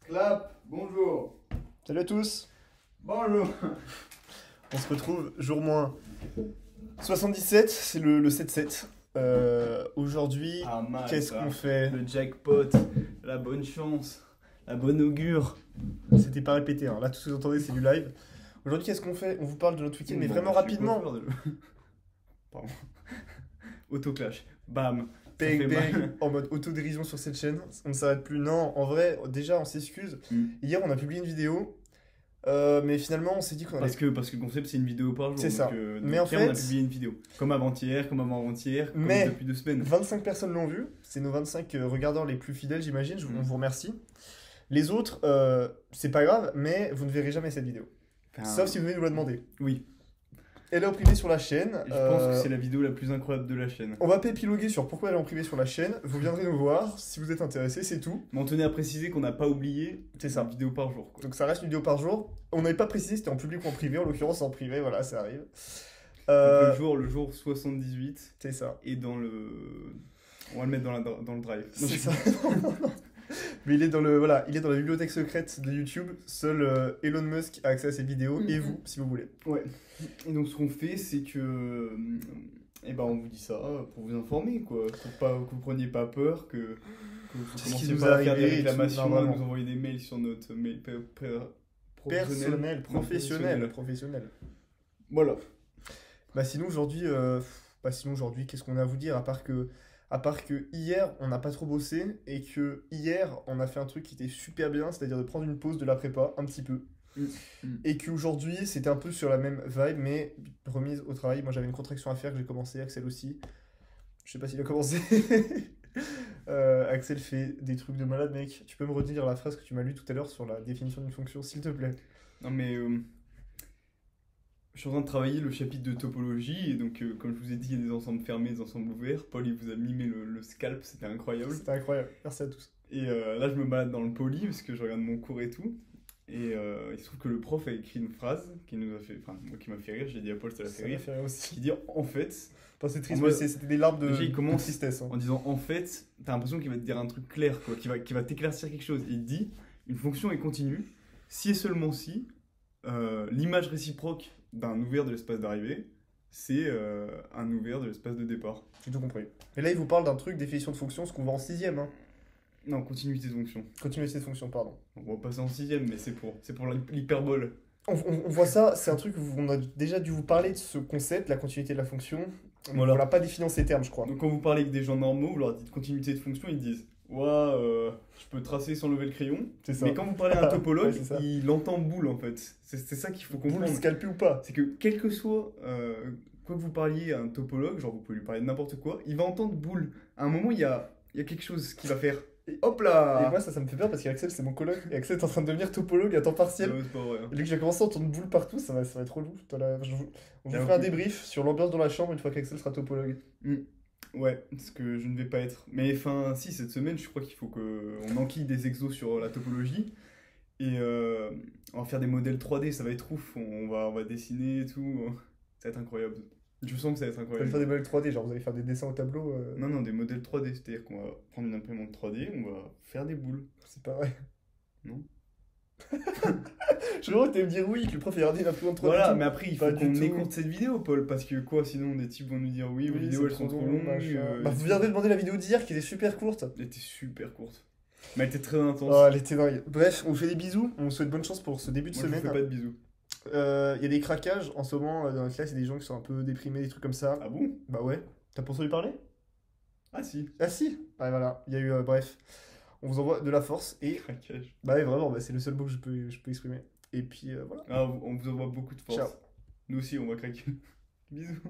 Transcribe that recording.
Clap, bonjour. Salut à tous, Bonjour. on se retrouve jour moins 77, c'est le 7-7. Aujourd'hui, Ah, mal, qu'est-ce ça. qu'on fait? Le jackpot, la bonne chance, la bonne augure. C'était pas répété, hein. Là tout ce que vous entendez c'est du live. Aujourd'hui qu'est-ce qu'on fait? On vous parle de notre week-end, mais Bon, vraiment je suis rapidement. coiffeur Pardon. Autoclash. Bam. Ça Bang fait bang, mal. en mode autodérision sur cette chaîne, on ne s'arrête plus. Non, en vrai, déjà on s'excuse. Mm. Hier on a publié une vidéo, mais finalement on s'est dit qu'on allait... Parce que le concept c'est une vidéo par jour. C'est ça. Mais donc en hier, on a fait- publié une vidéo. Comme avant-hier, comme avant-avant-hier, comme Mais- depuis 2 semaines. 25 personnes l'ont vu, c'est nos 25 regardeurs les plus fidèles j'imagine, on vous remercie. Les autres, c'est pas grave, mais vous ne verrez jamais cette vidéo. Enfin, Sauf si vous venez nous la demander. Oui. Elle est en privé sur la chaîne. Et je pense que c'est la vidéo la plus incroyable de la chaîne. On va pas épiloguer sur pourquoi elle est en privé sur la chaîne. Vous viendrez nous voir si vous êtes intéressé, c'est tout. Mais on tenait à préciser qu'on n'a pas oublié C'est ça. une vidéo par jour. Quoi. Donc ça reste une vidéo par jour. On n'avait pas précisé si c'était en public ou en privé. En l'occurrence, en privé, voilà, ça arrive. Donc le jour 78 C'est ça. est dans le. On va le mettre dans le drive. Non, C'est ça. Mais il est dans il est dans la bibliothèque secrète de YouTube. Seul Elon Musk a accès à ces vidéos et vous, si vous voulez. Ouais. Et donc ce qu'on fait, c'est que. Eh ben on vous dit ça pour vous informer, quoi. Pour pas, que vous preniez pas peur, que vous Ce qui commenciez nous pas à est faire des arrivé et tout, réclamations, non, à vraiment. nous envoyer des mails sur notre mail Personnel, Non, professionnel. Voilà. Bah sinon aujourd'hui, qu'est-ce qu'on a à vous dire à part que hier on n'a pas trop bossé et que hier on a fait un truc qui était super bien, c'est-à-dire de prendre une pause de la prépa un petit peu. Et qu'aujourd'hui c'était un peu sur la même vibe mais remise au travail. Moi j'avais une contraction à faire que j'ai commencé, Axel aussi. Je sais pas s'il a commencé. Axel fait des trucs de malade mec. Tu peux me redire la phrase que tu m'as lue tout à l'heure sur la définition d'une fonction s'il te plaît? Non mais je suis en train de travailler le chapitre de topologie et donc comme je vous ai dit il y a des ensembles fermés, des ensembles ouverts. Paul il vous a mimé le scalp, c'était incroyable. C'était incroyable, merci à tous. Et là je me balade dans le poly parce que je regarde mon cours et tout. Et il se trouve que le prof a écrit une phrase qui nous a fait, enfin moi qui m'a fait rire, j'ai dit à Paul ça l'a fait Ça m'a rire, fait rire aussi. qui dit en fait, Enfin, c'est triste, En mais mode- c'était des larmes de, Déjà, il commence- de tristesse. Hein. en disant en fait, t'as l'impression qu'il va te dire un truc clair, quoi, qui va t'éclaircir quelque chose. Il te dit, une fonction est continue si et seulement si l'image réciproque d'un ouvert de l'espace d'arrivée, c'est un ouvert de l'espace de départ. J'ai tout compris. Et là, il vous parle d'un truc, définition de fonction, ce qu'on voit en sixième. Hein. Non, continuité de fonction. Continuité de fonction, pardon. On va passer en sixième, mais c'est pour l'hyperbole. On voit ça, c'est un truc, on a déjà dû vous parler de ce concept, la continuité de la fonction. Voilà. On l'a pas défini en ces termes, je crois. Donc quand vous parlez avec des gens normaux, vous leur dites continuité de fonction, ils disent je peux tracer sans lever le crayon. C'est ça. Mais quand vous parlez à un topologue, Ouais, c'est ça. il entend boule en fait. C'est ça qu'il faut comprendre. Boule scalpé ou pas? C'est que quel que soit quoi que vous parliez à un topologue, genre vous pouvez lui parler de n'importe quoi, il va entendre boule. À un moment, il y a quelque chose qui va faire. Hop Et là. moi, ça me fait peur parce qu'Axel, c'est mon coloc. Et Axel est en train de devenir topologue à temps partiel. C'est pas vrai. Hein. Dès que j'ai commencé à entendre boule partout, ça va être relou. On vous Ah, fera un ok. débrief sur l'ambiance dans la chambre une fois qu'Axel sera topologue. Ouais, parce que je ne vais pas être. Mais enfin, si, cette semaine, je crois qu'il faut qu'on enquille des exos sur la topologie. Et on va faire des modèles 3D, ça va être ouf. On va dessiner et tout. Ça va être incroyable. Je sens que ça va être Vous allez incroyable. faire des modèles 3D, genre vous allez faire des dessins au tableau. Non, non, des modèles 3D, c'est-à-dire qu'on va prendre une imprimante 3D, on va faire des boules. C'est pas vrai. Non. Je crois que tu me dire oui, que le prof il a regardé la imprimante 3D. Voilà, tout. mais après, il faut Pas du qu'on tout. écoute cette vidéo, Paul, parce que quoi, sinon des types vont nous dire oui, vos Oui, vidéos c'est elles sont trop long, longues. machin. Bah, vous viendrez demander la vidéo d'hier qui était super courte. Elle était super courte. Mais elle était très intense. Oh, elle était dingue. Bref, on vous fait des bisous. On vous souhaite bonne chance pour ce début de Moi, je vous semaine. fais pas de bisous. Il y a des craquages en ce moment dans la classe. Il y a des gens qui sont un peu déprimés, des trucs comme ça. Ah bon? Bah ouais. T'as pas entendu parler? Ah si. Ah si. Ouais, voilà. Il y a eu. Bref. On vous envoie de la force et. Craquage. Bah ouais, vraiment, bah, c'est le seul mot que je peux exprimer. Et puis voilà. Ah, on vous envoie beaucoup de force. Ciao. Nous aussi, on va craquer. Bisous.